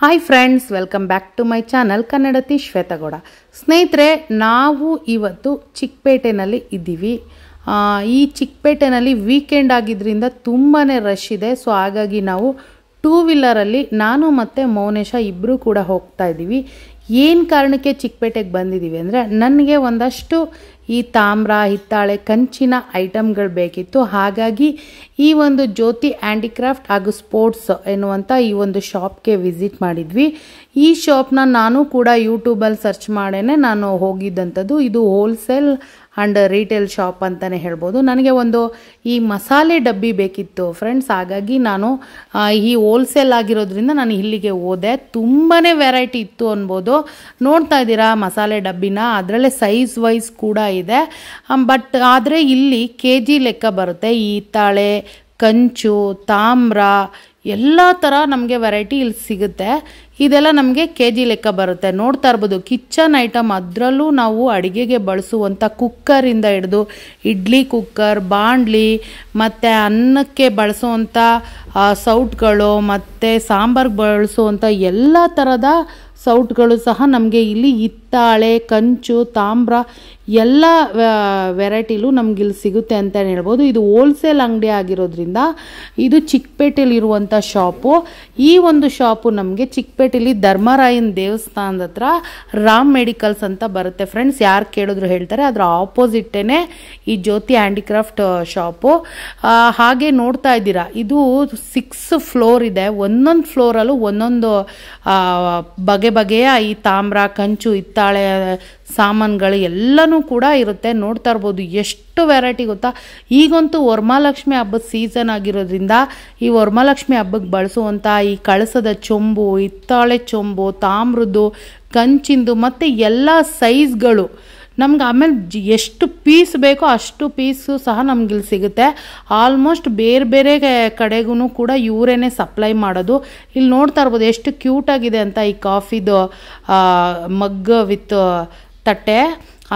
Hi friends, welcome back to my channel ಕನ್ನಡತಿ ಶ್ವೇತಗೌಡ. ಸ್ನೇಹಿತರೆ, ನಾವು ಇವತ್ತು ಚಿಕ್ಕಪೇಟೆನಲ್ಲಿ ಇದ್ದೀವಿ. ಈ ಚಿಕ್ಕಪೇಟೆನಲ್ಲಿ ವೀಕೆಂಡ್ ಆಗಿದ್ದರಿಂದ ತುಂಬಾ ರಶ್ ಇದೆ. ಸೊ ಹಾಗಾಗಿ ನಾವು ಟೂ ವೀಲರಲ್ಲಿ ನಾನು ಮತ್ತು ಮೌನೇಶ ಇಬ್ಬರು ಕೂಡ ಹೋಗ್ತಾ ಇದ್ದೀವಿ. ಏನು ಕಾರಣಕ್ಕೆ ಚಿಕ್ಕಪೇಟೆಗೆ ಬಂದಿದ್ದೀವಿ ಅಂದರೆ, ನನಗೆ ಒಂದಷ್ಟು ಈ ತಾಮ್ರ, ಹಿತ್ತಾಳೆ, ಕಂಚಿನ ಐಟಮ್ಗಳು ಬೇಕಿತ್ತು. ಹಾಗಾಗಿ ಈ ಒಂದು ಜ್ಯೋತಿ ಹ್ಯಾಂಡಿಕ್ರಾಫ್ಟ್ ಹಾಗೂ ಸ್ಪೋರ್ಟ್ಸ್ ಎನ್ನುವಂಥ ಈ ಒಂದು ಶಾಪ್ಗೆ ವಿಸಿಟ್ ಮಾಡಿದ್ವಿ. ಈ ಶಾಪ್ನ ನಾನು ಕೂಡ ಯೂಟ್ಯೂಬಲ್ಲಿ ಸರ್ಚ್ ಮಾಡೇ ನಾನು ಹೋಗಿದ್ದಂಥದ್ದು. ಇದು ಹೋಲ್ಸೇಲ್ ಆ್ಯಂಡ್ ರಿಟೇಲ್ ಶಾಪ್ ಅಂತಲೇ ಹೇಳ್ಬೋದು. ನನಗೆ ಒಂದು ಈ ಮಸಾಲೆ ಡಬ್ಬಿ ಬೇಕಿತ್ತು ಫ್ರೆಂಡ್ಸ್. ಹಾಗಾಗಿ ನಾನು ಈ ಹೋಲ್ಸೇಲ್ ಆಗಿರೋದ್ರಿಂದ ನಾನು ಇಲ್ಲಿಗೆ ಹೋದೆ. ತುಂಬಾ ವೆರೈಟಿ ಇತ್ತು ಅನ್ಬೋದು. ನೋಡ್ತಾ ಇದ್ದೀರಾ ಮಸಾಲೆ ಡಬ್ಬಿನ, ಅದರಲ್ಲೇ ಸೈಜ್ ವೈಸ್ ಕೂಡ ಇದೆ. ಬಟ್ ಆದರೆ ಇಲ್ಲಿ KG ಲೆಕ್ಕ ಬರುತ್ತೆ. ಈ ಹಿತ್ತಾಳೆ, ಕಂಚು, ತಾಮ್ರ ಎಲ್ಲ ಥರ ನಮಗೆ ವೆರೈಟಿ ಇಲ್ಲಿ ಸಿಗುತ್ತೆ. ಇದೆಲ್ಲ ನಮಗೆ KG ಲೆಕ್ಕ ಬರುತ್ತೆ. ನೋಡ್ತಾ ಇರ್ಬೋದು ಕಿಚನ್ ಐಟಮ್, ಅದರಲ್ಲೂ ನಾವು ಅಡುಗೆಗೆ ಬಳಸುವಂಥ ಕುಕ್ಕರಿಂದ ಹಿಡಿದು ಇಡ್ಲಿ ಕುಕ್ಕರ್, ಬಾಣಲಿ ಮತ್ತು ಅನ್ನಕ್ಕೆ ಬಳಸುವಂಥ ಸೌಟ್ಗಳು ಮತ್ತು ಸಾಂಬಾರ್ಗೆ ಬಳಸುವಂಥ ಎಲ್ಲ ಥರದ ಸೌಟ್ಗಳು ಸಹ ನಮಗೆ ಇಲ್ಲಿ ಹಿತ್ತಾಳೆ, ಕಂಚು, ತಾಮ್ರ ಎಲ್ಲ ವೆರೈಟಿಲೂ ನಮಗಿಲ್ಲಿ ಸಿಗುತ್ತೆ ಅಂತಲೇ ಹೇಳ್ಬೋದು. ಇದು ಹೋಲ್ಸೇಲ್ ಅಂಗಡಿ ಆಗಿರೋದ್ರಿಂದ ಇದು ಚಿಕ್ಕಪೇಟೆಯಲ್ಲಿರುವಂಥ ಶಾಪು. ಈ ಒಂದು ಶಾಪು ನಮಗೆ ಚಿಕ್ಕಪೇಟೆಯಲ್ಲಿ ಧರ್ಮರಾಯನ ದೇವಸ್ಥಾನದ ಹತ್ರ ರಾಮ್ ಮೆಡಿಕಲ್ಸ್ ಅಂತ ಬರುತ್ತೆ ಫ್ರೆಂಡ್ಸ್. ಯಾರು ಕೇಳಿದ್ರು ಹೇಳ್ತಾರೆ. ಅದರ ಆಪೋಸಿಟ್ಟೇ ಈ ಜ್ಯೋತಿ ಹ್ಯಾಂಡಿಕ್ರಾಫ್ಟ್ ಶಾಪು. ಹಾಗೆ ನೋಡ್ತಾ ಇದ್ದೀರಾ, ಇದು 6 ಫ್ಲೋರ್ ಇದೆ. ಒಂದೊಂದು ಫ್ಲೋರಲ್ಲೂ ಒಂದೊಂದು ಬಗೆಯ ಈ ತಾಮ್ರ, ಕಂಚು, ಹಿತ್ತಾಳೆ ಸಾಮಾನುಗಳು ಎಲ್ಲನೂ ಕೂಡ ಇರುತ್ತೆ. ನೋಡ್ತಾ ಇರ್ಬೋದು ಎಷ್ಟು ವೆರೈಟಿ ಗೊತ್ತಾ. ಈಗಂತೂ ವರಮಹಾಲಕ್ಷ್ಮಿ ಹಬ್ಬದ ಸೀಸನ್ ಆಗಿರೋದ್ರಿಂದ ಈ ವರಮಹಾಲಕ್ಷ್ಮಿ ಹಬ್ಬಕ್ಕೆ ಬಳಸುವಂಥ ಈ ಕಳಸದ ಚೊಂಬು, ಹಿತ್ತಾಳೆ ಚೊಂಬು, ತಾಮ್ರದ್ದು, ಕಂಚಿಂದು ಮತ್ತು ಎಲ್ಲ ಸೈಜ್ಗಳು ನಮ್ಗೆ ಆಮೇಲೆ ಎಷ್ಟು ಪೀಸ್ ಬೇಕೋ ಅಷ್ಟು ಪೀಸು ಸಹ ನಮಗಿಲ್ಲಿ ಸಿಗುತ್ತೆ. ಆಲ್ಮೋಸ್ಟ್ ಬೇರೆ ಬೇರೆ ಕಡೆಗೂ ಕೂಡ ಇವರೇನೆ ಸಪ್ಲೈ ಮಾಡೋದು. ಇಲ್ಲಿ ನೋಡ್ತಾ ಇರ್ಬೋದು ಎಷ್ಟು ಕ್ಯೂಟಾಗಿದೆ ಅಂತ. ಈ ಕಾಫಿದು ಮಗ್ ವಿತ್ ತಟ್ಟೆ,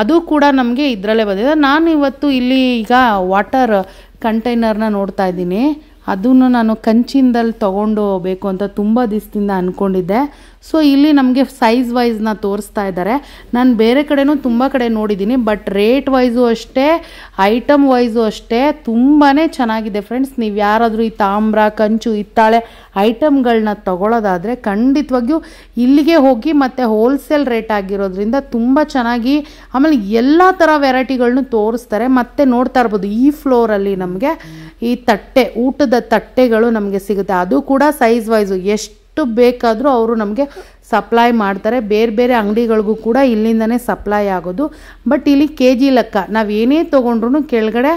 ಅದು ಕೂಡ ನಮಗೆ ಇದರಲ್ಲೇ ಬಂದಿದೆ. ನಾನು ಇವತ್ತು ಇಲ್ಲಿ ಈಗ ವಾಟರ್ ಕಂಟೈನರ್ನ ನೋಡ್ತಾ ಇದ್ದೀನಿ. ಅದನ್ನು ನಾನು ಕಂಚಿಂದಲ್ಲಿ ತೊಗೊಂಡು ಹೋಗಬೇಕು ಅಂತ ತುಂಬ ದಿವಸದಿಂದ ಅಂದ್ಕೊಂಡಿದ್ದೆ. ಸೊ ಇಲ್ಲಿ ನಮಗೆ ಸೈಜ್ ವೈಸ್ನ ತೋರಿಸ್ತಾ ಇದ್ದಾರೆ. ನಾನು ಬೇರೆ ಕಡೆನೂ ತುಂಬ ಕಡೆ ನೋಡಿದ್ದೀನಿ, ಬಟ್ ರೇಟ್ ವೈಸು ಅಷ್ಟೇ, ಐಟಮ್ ವೈಸು ಅಷ್ಟೇ ತುಂಬಾ ಚೆನ್ನಾಗಿದೆ ಫ್ರೆಂಡ್ಸ್. ನೀವು ಯಾರಾದರೂ ಈ ತಾಮ್ರ, ಕಂಚು, ಹಿತ್ತಾಳೆ ಐಟಮ್ಗಳನ್ನ ತಗೊಳ್ಳೋದಾದರೆ ಖಂಡಿತವಾಗಿಯೂ ಇಲ್ಲಿಗೆ ಹೋಗಿ. ಮತ್ತು ಹೋಲ್ಸೇಲ್ ರೇಟ್ ಆಗಿರೋದ್ರಿಂದ ತುಂಬ ಚೆನ್ನಾಗಿ ಆಮೇಲೆ ಎಲ್ಲ ಥರ ವೆರೈಟಿಗಳನ್ನೂ ತೋರಿಸ್ತಾರೆ. ಮತ್ತು ನೋಡ್ತಾ ಇರ್ಬೋದು ಈ ಫ್ಲೋರಲ್ಲಿ ನಮಗೆ ಈ ತಟ್ಟೆ, ಊಟದ ತಟ್ಟೆಗಳು ನಮಗೆ ಸಿಗುತ್ತೆ. ಅದು ಕೂಡ ಸೈಜ್ ವೈಸು ಎಷ್ಟು ಬೇಕಾದರೂ ಅವರು ನಮಗೆ ಸಪ್ಲೈ ಮಾಡ್ತಾರೆ. ಬೇರೆ ಬೇರೆ ಅಂಗಡಿಗಳಿಗೂ ಕೂಡ ಇಲ್ಲಿಂದನೇ ಸಪ್ಲೈ ಆಗೋದು. ಬಟ್ ಇಲ್ಲಿ KG ಲೆಕ್ಕ ನಾವು ಏನೇ ತೊಗೊಂಡ್ರು ಕೆಳಗಡೆ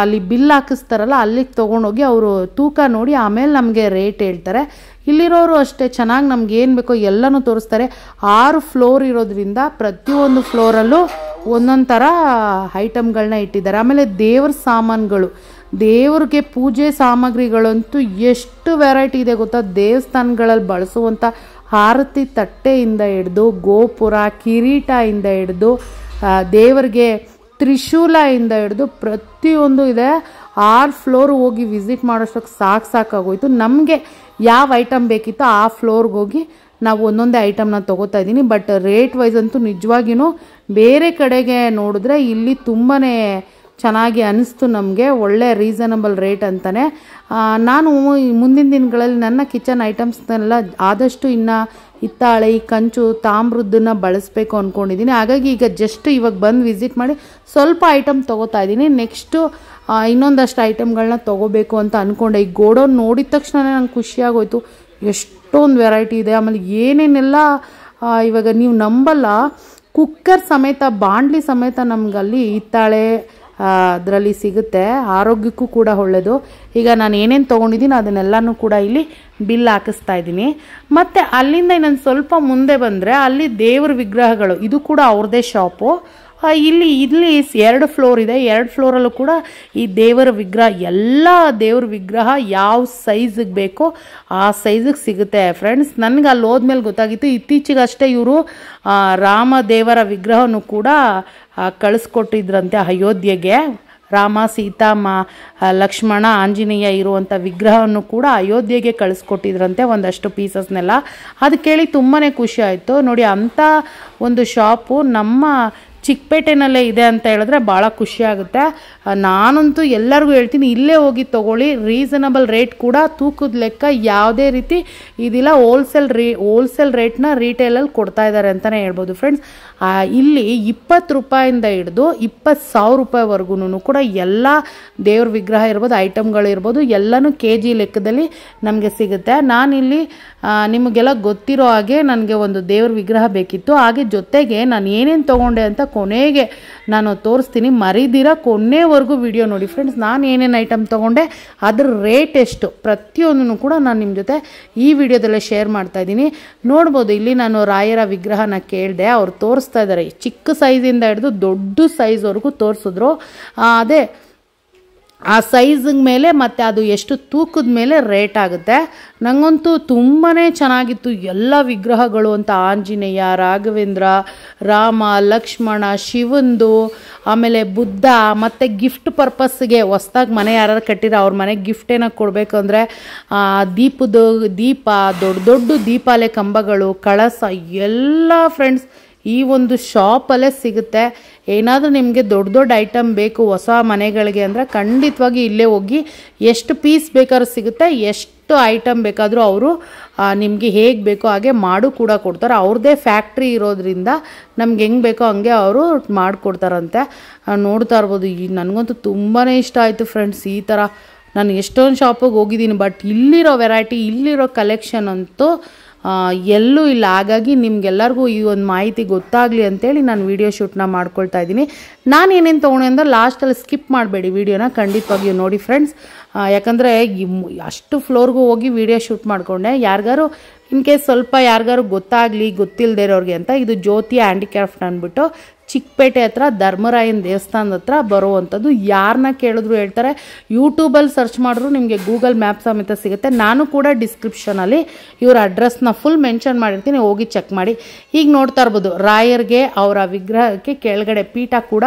ಅಲ್ಲಿ ಬಿಲ್ ಹಾಕಿಸ್ತಾರಲ್ಲ, ಅಲ್ಲಿಗೆ ತೊಗೊಂಡೋಗಿ ಅವರು ತೂಕ ನೋಡಿ ಆಮೇಲೆ ನಮಗೆ ರೇಟ್ ಹೇಳ್ತಾರೆ. ಇಲ್ಲಿರೋರು ಅಷ್ಟೇ ಚೆನ್ನಾಗಿ ನಮ್ಗೆ ಏನು ಬೇಕೋ ಎಲ್ಲನೂ ತೋರಿಸ್ತಾರೆ. 6 ಫ್ಲೋರ್ ಇರೋದ್ರಿಂದ ಪ್ರತಿಯೊಂದು ಫ್ಲೋರಲ್ಲೂ ಒಂದೊಂದು ಥರ ಐಟಮ್ಗಳನ್ನ ಇಟ್ಟಿದ್ದಾರೆ. ಆಮೇಲೆ ದೇವ್ರ ಸಾಮಾನುಗಳು, ದೇವ್ರಿಗೆ ಪೂಜೆ ಸಾಮಗ್ರಿಗಳಂತೂ ಎಷ್ಟು ವೆರೈಟಿ ಇದೆ ಗೊತ್ತಾ. ದೇವಸ್ಥಾನಗಳಲ್ಲಿ ಬಳಸುವಂಥ ಆರತಿ ತಟ್ಟೆಯಿಂದ ಹಿಡಿದು ಗೋಪುರ, ಕಿರೀಟದಿಂದ ಹಿಡಿದು ದೇವರಿಗೆ ತ್ರಿಶೂಲದಿಂದ ಹಿಡಿದು ಪ್ರತಿಯೊಂದು ಇದೆ. 6 ಫ್ಲೋರ್ ಹೋಗಿ ವಿಸಿಟ್ ಮಾಡೋಷ್ಟಕ್ಕೆ ಸಾಕಾಗೋಯ್ತು. ನಮಗೆ ಯಾವ ಐಟಮ್ ಬೇಕಿತ್ತೋ ಆ ಫ್ಲೋರ್ಗೆ ಹೋಗಿ ನಾವು ಒಂದೊಂದೇ ಐಟಮ್ನ ತೊಗೋತಾ ಇದ್ದೀನಿ. ಬಟ್ ರೇಟ್ ವೈಸ್ ಅಂತೂ ನಿಜವಾಗಿಯೂ ಬೇರೆ ಕಡೆಗೆ ನೋಡಿದ್ರೆ ಇಲ್ಲಿ ತುಂಬಾ ಚೆನ್ನಾಗಿ ಅನಿಸ್ತು ನಮಗೆ. ಒಳ್ಳೆ ರೀಸನಬಲ್ ರೇಟ್ ಅಂತಲೇ. ನಾನು ಮುಂದಿನ ದಿನಗಳಲ್ಲಿ ನನ್ನ ಕಿಚನ್ ಐಟಮ್ಸ್ನೆಲ್ಲ ಆದಷ್ಟು ಇನ್ನು ಹಿತ್ತಾಳೆ, ಕಂಚು, ತಾಮ್ರದ್ದನ್ನು ಬಳಸಬೇಕು ಅಂದ್ಕೊಂಡಿದ್ದೀನಿ. ಹಾಗಾಗಿ ಈಗ ಜಸ್ಟ್ ಇವಾಗ ಬಂದು ವಿಸಿಟ್ ಮಾಡಿ ಸ್ವಲ್ಪ ಐಟಮ್ ತೊಗೋತಾ ಇದ್ದೀನಿ. ನೆಕ್ಸ್ಟು ಇನ್ನೊಂದಷ್ಟು ಐಟಮ್ಗಳನ್ನ ತೊಗೋಬೇಕು ಅಂತ ಅಂದ್ಕೊಂಡೆ. ಈ ಗೋಡೌನ್ ನೋಡಿದ ತಕ್ಷಣ ನಂಗೆ ಖುಷಿಯಾಗೋಯ್ತು. ಎಷ್ಟೊಂದು ವೆರೈಟಿ ಇದೆ. ಆಮೇಲೆ ಏನೇನೆಲ್ಲ ಇವಾಗ ನೀವು ನಂಬಲ್ಲ, ಕುಕ್ಕರ್ ಸಮೇತ, ಬಾಣಲಿ ಸಮೇತ ನಮಗಲ್ಲಿ ಹಿತ್ತಾಳೆ ಅದರಲ್ಲಿ ಸಿಗುತ್ತೆ. ಆರೋಗ್ಯಕ್ಕೂ ಕೂಡ ಒಳ್ಳೆಯದು. ಈಗ ನಾನು ಏನೇನು ತೊಗೊಂಡಿದ್ದೀನಿ ಅದನ್ನೆಲ್ಲನೂ ಕೂಡ ಇಲ್ಲಿ ಬಿಲ್ ಹಾಕಿಸ್ತಾ ಇದ್ದೀನಿ. ಮತ್ತು ಅಲ್ಲಿಂದ ಇನ್ನೊಂದು ಸ್ವಲ್ಪ ಮುಂದೆ ಬಂದರೆ ಅಲ್ಲಿ ದೇವ್ರ ವಿಗ್ರಹಗಳು, ಇದು ಕೂಡ ಅವ್ರದ್ದೇ ಶಾಪು. ಇಲ್ಲಿ 2 ಫ್ಲೋರ್ ಇದೆ. 2 ಫ್ಲೋರಲ್ಲೂ ಕೂಡ ಈ ದೇವರ ವಿಗ್ರಹ, ಎಲ್ಲ ದೇವ್ರ ವಿಗ್ರಹ ಯಾವ ಸೈಜಿಗೆ ಬೇಕೋ ಆ ಸೈಜಿಗೆ ಸಿಗುತ್ತೆ ಫ್ರೆಂಡ್ಸ್. ನನಗೆ ಅಲ್ಲಿ ಹೋದ್ಮೇಲೆ ಗೊತ್ತಾಗಿತ್ತು. ಇತ್ತೀಚೆಗಷ್ಟೇ ಇವರು ರಾಮ ದೇವರ ವಿಗ್ರಹನೂ ಕೂಡ ಕಳಿಸ್ಕೊಟ್ಟಿದ್ರಂತೆ ಅಯೋಧ್ಯೆಗೆ. ರಾಮ ಸೀತಾ ಲಕ್ಷ್ಮಣ ಆಂಜನೇಯ ಇರುವಂಥ ವಿಗ್ರಹವನ್ನು ಕೂಡ ಅಯೋಧ್ಯೆಗೆ ಕಳಿಸ್ಕೊಟ್ಟಿದ್ರಂತೆ ಒಂದಷ್ಟು ಪೀಸಸ್ನೆಲ್ಲ. ಅದು ಕೇಳಿ ತುಂಬಾ ಖುಷಿ ಆಯಿತು. ನೋಡಿ, ಅಂಥ ಒಂದು ಶಾಪು ನಮ್ಮ ಚಿಕ್ಕಪೇಟೆನಲ್ಲೇ ಇದೆ ಅಂತ ಹೇಳಿದ್ರೆ ಭಾಳ ಖುಷಿಯಾಗುತ್ತೆ. ನಾನಂತೂ ಎಲ್ಲರಿಗೂ ಹೇಳ್ತೀನಿ, ಇಲ್ಲೇ ಹೋಗಿ ತೊಗೊಳ್ಳಿ. ರೀಸನಬಲ್ ರೇಟ್ ಕೂಡ, ತೂಕದ ಲೆಕ್ಕ ಯಾವುದೇ ರೀತಿ ಇದಿಲ್ಲ. ಹೋಲ್ಸೇಲ್ ರೇಟ್ನ ರೀಟೇಲಲ್ಲಿ ಕೊಡ್ತಾ ಇದ್ದಾರೆ ಅಂತಲೇ ಹೇಳ್ಬೋದು ಫ್ರೆಂಡ್ಸ್. ಇಲ್ಲಿ 20 ರೂಪಾಯಿಂದ ಹಿಡಿದು 20,000 ರೂಪಾಯಿವರೆಗೂ ಕೂಡ ಎಲ್ಲ ದೇವ್ರ ವಿಗ್ರಹ ಇರ್ಬೋದು, ಐಟಮ್ಗಳಿರ್ಬೋದು, ಎಲ್ಲನೂ KG ಲೆಕ್ಕದಲ್ಲಿ ನಮಗೆ ಸಿಗುತ್ತೆ. ನಾನಿಲ್ಲಿ ನಿಮಗೆಲ್ಲ ಗೊತ್ತಿರೋ ಹಾಗೆ ನನಗೆ ಒಂದು ದೇವ್ರ ವಿಗ್ರಹ ಬೇಕಿತ್ತು. ಹಾಗೆ ಜೊತೆಗೆ ನಾನು ಏನೇನು ತೊಗೊಂಡೆ ಅಂತ ಕೊನೆಗೆ ನಾನು ತೋರಿಸ್ತೀನಿ. ಮರಿದಿರ ಕೊನೆವರೆಗೂ ವಿಡಿಯೋ ನೋಡಿ ಫ್ರೆಂಡ್ಸ್. ನಾನು ಏನೇನು ಐಟಮ್ ತೊಗೊಂಡೆ, ಅದ್ರ ರೇಟ್ ಎಷ್ಟು, ಪ್ರತಿಯೊಂದನ್ನು ಕೂಡ ನಾನು ನಿಮ್ಮ ಜೊತೆ ಈ ವಿಡಿಯೋದಲ್ಲೇ ಶೇರ್ ಮಾಡ್ತಾ ಇದ್ದೀನಿ. ನೋಡ್ಬೋದು, ಇಲ್ಲಿ ನಾನು ರಾಯರ ವಿಗ್ರಹನ ಕೇಳಿದೆ, ಅವ್ರು ತೋರಿಸ್ತಾ ಇದ್ದಾರೆ. ಚಿಕ್ಕ ಸೈಜಿಂದ ಹಿಡಿದು ದೊಡ್ಡ ಸೈಜ್ವರೆಗೂ ತೋರಿಸಿದ್ರು. ಅದೇ ಆ ಸೈಜ್ ಮೇಲೆ ಮತ್ತು ಅದು ಎಷ್ಟು ತೂಕದ ಮೇಲೆ ರೇಟ್ ಆಗುತ್ತೆ. ನನಗಂತೂ ತುಂಬಾ ಚೆನ್ನಾಗಿತ್ತು ಎಲ್ಲ ವಿಗ್ರಹಗಳು ಅಂತ. ಆಂಜನೇಯ, ರಾಘವೇಂದ್ರ, ರಾಮ, ಲಕ್ಷ್ಮಣ, ಶಿವಂದು, ಆಮೇಲೆ ಬುದ್ಧ, ಮತ್ತು ಗಿಫ್ಟ್ ಪರ್ಪಸ್ಗೆ ಹೊಸ್ದಾಗಿ ಮನೆ ಯಾರು ಕಟ್ಟಿರೋ ಅವ್ರ ಮನೆಗೆ ಗಿಫ್ಟ್ ಏನಕ್ಕೆ ಕೊಡಬೇಕು ಅಂದರೆ ದೀಪ, ದೊಡ್ಡ ದೀಪಾಲೆ ಕಂಬಗಳು, ಕಳಸ ಎಲ್ಲ ಫ್ರೆಂಡ್ಸ್ ಈ ಒಂದು ಶಾಪಲ್ಲೇ ಸಿಗುತ್ತೆ. ಏನಾದರೂ ನಿಮಗೆ ದೊಡ್ಡ ಐಟಮ್ ಬೇಕು ಹೊಸ ಮನೆಗಳಿಗೆ ಅಂದರೆ ಖಂಡಿತವಾಗಿ ಇಲ್ಲೇ ಹೋಗಿ ಎಷ್ಟು ಪೀಸ್ ಬೇಕಾದ್ರೂ ಸಿಗುತ್ತೆ. ಎಷ್ಟು ಐಟಮ್ ಬೇಕಾದರೂ ಅವರು ನಿಮಗೆ ಹೇಗೆ ಬೇಕೋ ಹಾಗೆ ಮಾಡು ಕೂಡ ಕೊಡ್ತಾರೆ. ಅವ್ರದ್ದೇ ಫ್ಯಾಕ್ಟ್ರಿ ಇರೋದ್ರಿಂದ ನಮ್ಗೆ ಹೆಂಗೆ ಬೇಕೋ ಹಂಗೆ ಅವರು ಮಾಡಿಕೊಡ್ತಾರಂತೆ. ನೋಡ್ತಾ ಇರ್ಬೋದು. ನನಗಂತೂ ತುಂಬಾ ಇಷ್ಟ ಆಯಿತು ಫ್ರೆಂಡ್ಸ್. ಈ ಥರ ನಾನು ಎಷ್ಟೊಂದು ಶಾಪಿಗೆ ಹೋಗಿದ್ದೀನಿ, ಬಟ್ ಇಲ್ಲಿರೋ ವೆರೈಟಿ, ಇಲ್ಲಿರೋ ಕಲೆಕ್ಷನ್ ಅಂತೂ ಎಲ್ಲೂ ಇಲ್ಲ. ಹಾಗಾಗಿ ನಿಮ್ಗೆಲ್ಲರಿಗೂ ಈ ಒಂದು ಮಾಹಿತಿ ಗೊತ್ತಾಗಲಿ ಅಂತೇಳಿ ನಾನು ವಿಡಿಯೋ ಶೂಟ್ನ ಮಾಡ್ಕೊಳ್ತಾ ಇದ್ದೀನಿ. ನಾನು ಏನೇನು ತೊಗೊಂಡೆ ಅಂದರೆ ಲಾಸ್ಟಲ್ಲಿ ಸ್ಕಿಪ್ ಮಾಡಬೇಡಿ ವಿಡಿಯೋನ, ಖಂಡಿತವಾಗಿಯೂ ನೋಡಿ ಫ್ರೆಂಡ್ಸ್. ಯಾಕಂದರೆ ಅಷ್ಟು ಫ್ಲೋರ್ಗೂ ಹೋಗಿ ವಿಡಿಯೋ ಶೂಟ್ ಮಾಡಿಕೊಂಡೆ. ಯಾರಿಗಾರು ಇನ್ ಕೇಸ್ ಸ್ವಲ್ಪ ಯಾರಿಗಾರು ಗೊತ್ತಿಲ್ಲದೆ ಇರೋರಿಗೆ ಅಂತ. ಇದು ಜ್ಯೋತಿ ಹ್ಯಾಂಡಿಕ್ರಾಫ್ಟ್ ಅಂದ್ಬಿಟ್ಟು ಚಿಕ್ಕಪೇಟೆ ಹತ್ರ ಧರ್ಮರಾಯನ ದೇವಸ್ಥಾನದ ಹತ್ರ ಬರುವಂಥದ್ದು. ಯಾರನ್ನ ಕೇಳಿದ್ರು ಹೇಳ್ತಾರೆ. ಯೂಟ್ಯೂಬಲ್ಲಿ ಸರ್ಚ್ ಮಾಡಿದ್ರು ನಿಮಗೆ ಗೂಗಲ್ ಮ್ಯಾಪ್ ಸಮೇತ ಸಿಗುತ್ತೆ. ನಾನು ಕೂಡ ಡಿಸ್ಕ್ರಿಪ್ಷನಲ್ಲಿ ಇವ್ರ ಅಡ್ರೆಸ್ನ ಫುಲ್ ಮೆನ್ಷನ್ ಮಾಡಿರ್ತೀನಿ, ಹೋಗಿ ಚೆಕ್ ಮಾಡಿ. ಈಗ ನೋಡ್ತಾ ಇರ್ಬೋದು, ರಾಯರ್ಗೆ ಅವರ ವಿಗ್ರಹಕ್ಕೆ ಕೆಳಗಡೆ ಪೀಠ ಕೂಡ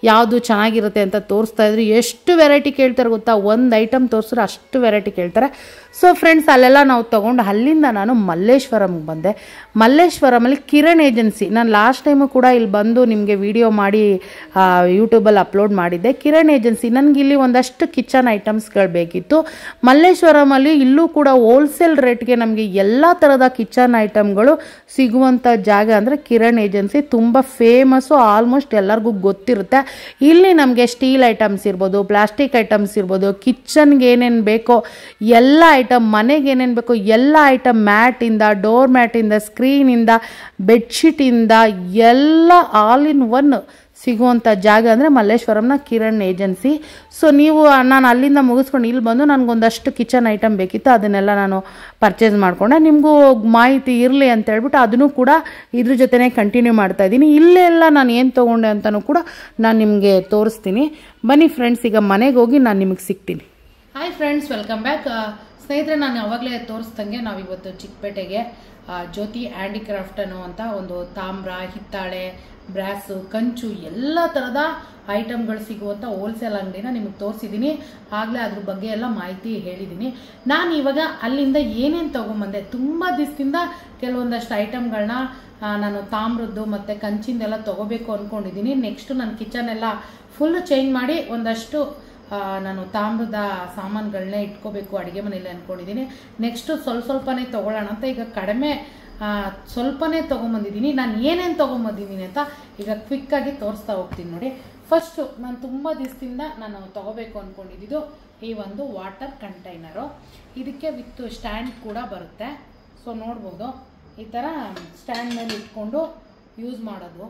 ಯಾವುದು ಚೆನ್ನಾಗಿರುತ್ತೆ ಅಂತ ತೋರಿಸ್ತಾ ಇದ್ರು. ಎಷ್ಟು ವೆರೈಟಿ ಕೇಳ್ತಾರೆ ಗೊತ್ತಾ, ಒಂದು ಐಟಮ್ ತೋರಿಸಿದ್ರೆ ಅಷ್ಟು ವೆರೈಟಿ ಕೇಳ್ತಾರೆ. ಸೊ ಫ್ರೆಂಡ್ಸ್, ಅಲ್ಲೆಲ್ಲ ನಾವು ತೊಗೊಂಡು ಅಲ್ಲಿಂದ ನಾನು ಮಲ್ಲೇಶ್ವರಂಗೆ ಬಂದೆ. ಮಲ್ಲೇಶ್ವರಮಲ್ಲಿ ಕಿರಣ್ ಏಜೆನ್ಸಿ, ನಾನು ಲಾಸ್ಟ್ ಟೈಮು ಕೂಡ ಇಲ್ಲಿ ಬಂದು ನಿಮಗೆ ವಿಡಿಯೋ ಮಾಡಿ ಯೂಟ್ಯೂಬಲ್ಲಿ ಅಪ್ಲೋಡ್ ಮಾಡಿದ್ದೆ. ಕಿರಣ್ ಏಜೆನ್ಸಿ, ನನಗಿಲ್ಲಿ ಒಂದಷ್ಟು ಕಿಚನ್ ಐಟಮ್ಸ್ಗಳು ಬೇಕಿತ್ತು. ಮಲ್ಲೇಶ್ವರಮಲ್ಲಿ ಇಲ್ಲೂ ಕೂಡ ಹೋಲ್ಸೇಲ್ ರೇಟ್ಗೆ ನಮಗೆ ಎಲ್ಲ ಥರದ ಕಿಚನ್ ಐಟಮ್ಗಳು ಸಿಗುವಂಥ ಜಾಗ ಅಂದರೆ ಕಿರಣ್ ಏಜೆನ್ಸಿ. ತುಂಬ ಫೇಮಸ್ಸು, ಆಲ್ಮೋಸ್ಟ್ ಎಲ್ಲರಿಗೂ ಗೊತ್ತಿರುತ್ತೆ. ಇಲ್ಲಿ ನಮಗೆ ಸ್ಟೀಲ್ ಐಟಮ್ಸ್ ಇರ್ಬೋದು, ಪ್ಲಾಸ್ಟಿಕ್ ಐಟಮ್ಸ್ ಇರ್ಬೋದು, ಕಿಚನ್ಗೆ ಏನೇನು ಬೇಕೋ ಎಲ್ಲ ಐಟಮ್, ಮನೆಗೆ ಏನೇನು ಬೇಕೋ ಎಲ್ಲ ಐಟಮ್, ಮ್ಯಾಟಿಂದ, ಡೋರ್ ಮ್ಯಾಟಿಂದ, ಸ್ಕ್ರೀನಿಂದ, ಬೆಡ್ಶೀಟಿಂದ ಎಲ್ಲ ಆಲ್ ಇನ್ ಒನ್ ಸಿಗುವಂಥ ಜಾಗ ಅಂದರೆ ಮಲ್ಲೇಶ್ವರಂನ ಕಿರಣ್ ಏಜೆನ್ಸಿ. ಸೊ ನೀವು, ನಾನು ಅಲ್ಲಿಂದ ಮುಗಿಸ್ಕೊಂಡು ಇಲ್ಲಿ ಬಂದು ನನಗೊಂದಷ್ಟು ಕಿಚನ್ ಐಟಮ್ ಬೇಕಿತ್ತು, ಅದನ್ನೆಲ್ಲ ನಾನು ಪರ್ಚೇಸ್ ಮಾಡಿಕೊಂಡೆ. ನಿಮಗೂ ಮಾಹಿತಿ ಇರಲಿ ಅಂತ ಹೇಳ್ಬಿಟ್ಟು ಅದನ್ನು ಕೂಡ ಇದ್ರ ಜೊತೆನೇ ಕಂಟಿನ್ಯೂ ಮಾಡ್ತಾಯಿದ್ದೀನಿ. ಇಲ್ಲೆಲ್ಲ ನಾನು ಏನು ತೊಗೊಂಡೆ ಅಂತಲೂ ಕೂಡ ನಾನು ನಿಮಗೆ ತೋರಿಸ್ತೀನಿ. ಬನ್ನಿ ಫ್ರೆಂಡ್ಸ್, ಈಗ ಮನೆಗೆ ಹೋಗಿ ನಾನು ನಿಮಗೆ ಸಿಗ್ತೀನಿ. Hi friends, welcome back. ಸ್ನೇಹಿತರೆ, ನಾನು ಯಾವಾಗಲೇ ತೋರಿಸ್ದಂಗೆ ನಾವಿವತ್ತು ಚಿಕ್ಕಪೇಟೆಗೆ ಜ್ಯೋತಿ ಹ್ಯಾಂಡಿಕ್ರಾಫ್ಟ್ ಅನ್ನುವಂಥ ಒಂದು ತಾಮ್ರ, ಹಿತ್ತಾಳೆ, ಬ್ರಾಸು, ಕಂಚು ಎಲ್ಲ ಥರದ ಐಟಮ್ಗಳು ಸಿಗುವಂಥ ಹೋಲ್ಸೇಲ್ ಅಂಗಡಿನ ನಿಮಗೆ ತೋರಿಸಿದ್ದೀನಿ. ಆಗಲೇ ಅದ್ರ ಬಗ್ಗೆ ಎಲ್ಲ ಮಾಹಿತಿ ಹೇಳಿದ್ದೀನಿ. ನಾನು ಇವಾಗ ಅಲ್ಲಿಂದ ಏನೇನು ತೊಗೊಂಬಂದೆ, ತುಂಬ ದಿವಸದಿಂದ ಕೆಲವೊಂದಷ್ಟು ಐಟಮ್ಗಳನ್ನ ನಾನು ತಾಮ್ರದ್ದು ಮತ್ತು ಕಂಚಿಂದೆಲ್ಲ ತೊಗೋಬೇಕು ಅಂದ್ಕೊಂಡಿದ್ದೀನಿ. ನೆಕ್ಸ್ಟು ನನ್ನ ಕಿಚನ್ ಎಲ್ಲ ಫುಲ್ ಚೇಂಜ್ ಮಾಡಿ ಒಂದಷ್ಟು ನಾನು ತಾಮ್ರದ ಸಾಮಾನುಗಳನ್ನೇ ಇಟ್ಕೋಬೇಕು ಅಡುಗೆ ಮನೇಲಿ ಅಂದ್ಕೊಂಡಿದ್ದೀನಿ. ನೆಕ್ಸ್ಟು ಸ್ವಲ್ಪನೇ ತೊಗೊಳ್ಳೋಣ ಅಂತ ಈಗ ಕಡಿಮೆ ಸ್ವಲ್ಪನೇ ತೊಗೊಂಬಂದಿದ್ದೀನಿ. ನಾನು ಏನೇನು ತೊಗೊಂಬಂದಿದ್ದೀನಿ ಅಂತ ಈಗ ಕ್ವಿಕ್ಕಾಗಿ ತೋರಿಸ್ತಾ ಹೋಗ್ತೀನಿ ನೋಡಿ. ಫಸ್ಟು ನಾನು ತುಂಬ ದಿವಸದಿಂದ ನಾನು ತೊಗೋಬೇಕು ಅಂದ್ಕೊಂಡಿದ್ದು ಈ ಒಂದು ವಾಟರ್ ಕಂಟೈನರು. ಇದಕ್ಕೆ ವಿತ್ ಸ್ಟ್ಯಾಂಡ್ ಕೂಡ ಬರುತ್ತೆ. ಸೊ ನೋಡ್ಬೋದು, ಈ ಥರ ಸ್ಟ್ಯಾಂಡ್ ಮೇಲೆ ಇಟ್ಕೊಂಡು ಯೂಸ್ ಮಾಡೋದು.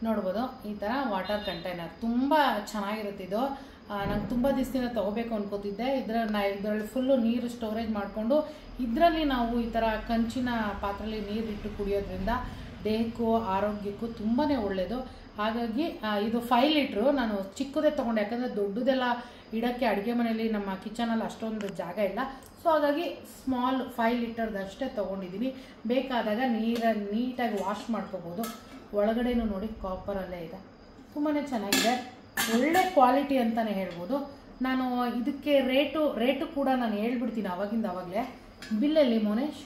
ನೋಡ್ಬೋದು, ಈ ಥರ ವಾಟರ್ ಕಂಟೈನರ್ ತುಂಬ ಚೆನ್ನಾಗಿರುತ್ತೆ ಇದು. ನಾನು ತುಂಬ ದಿವಸದಿಂದ ತೊಗೋಬೇಕು ಅನ್ಕೋತಿದ್ದೆ. ಇದರಲ್ಲಿ ಫುಲ್ಲು ನೀರು ಸ್ಟೋರೇಜ್ ಮಾಡಿಕೊಂಡು ಇದರಲ್ಲಿ ನಾವು ಈ ಥರ ಕಂಚಿನ ಪಾತ್ರೆಯಲ್ಲಿ ನೀರಿಟ್ಟು ಕುಡಿಯೋದ್ರಿಂದ ದೇಹಕ್ಕೂ ಆರೋಗ್ಯಕ್ಕೂ ತುಂಬಾ ಒಳ್ಳೆಯದು. ಹಾಗಾಗಿ ಇದು 5 ಲೀಟ್ರು ನಾನು ಚಿಕ್ಕದೇ ತೊಗೊಂಡೆ, ಯಾಕಂದರೆ ದೊಡ್ಡದೆಲ್ಲ ಇಡೋಕ್ಕೆ ಅಡುಗೆ ಮನೆಯಲ್ಲಿ ನಮ್ಮ ಕಿಚನಲ್ಲಿ ಅಷ್ಟೊಂದು ಜಾಗ ಇಲ್ಲ. ಸೊ ಹಾಗಾಗಿ ಸ್ಮಾಲ್ 5 ಲೀಟರ್ದಷ್ಟೇ ತೊಗೊಂಡಿದ್ದೀನಿ. ಬೇಕಾದಾಗ ನೀಟಾಗಿ ವಾಶ್ ಮಾಡ್ಕೋಬೋದು. ಒಳಗಡೆನೂ ನೋಡಿ ಕಾಪರಲ್ಲೇ ಇದೆ. ತುಂಬಾ ಚೆನ್ನಾಗಿದೆ, ಒಳ್ಳೆ ಕ್ವಾಲಿಟಿ ಅಂತಲೇ ಹೇಳ್ಬೋದು. ನಾನು ಇದಕ್ಕೆ ರೇಟು ಕೂಡ ನಾನು ಹೇಳ್ಬಿಡ್ತೀನಿ ಅವಾಗಲೇ. ಬಿಲ್ಲಲ್ಲಿ ಮೋನೇಶ್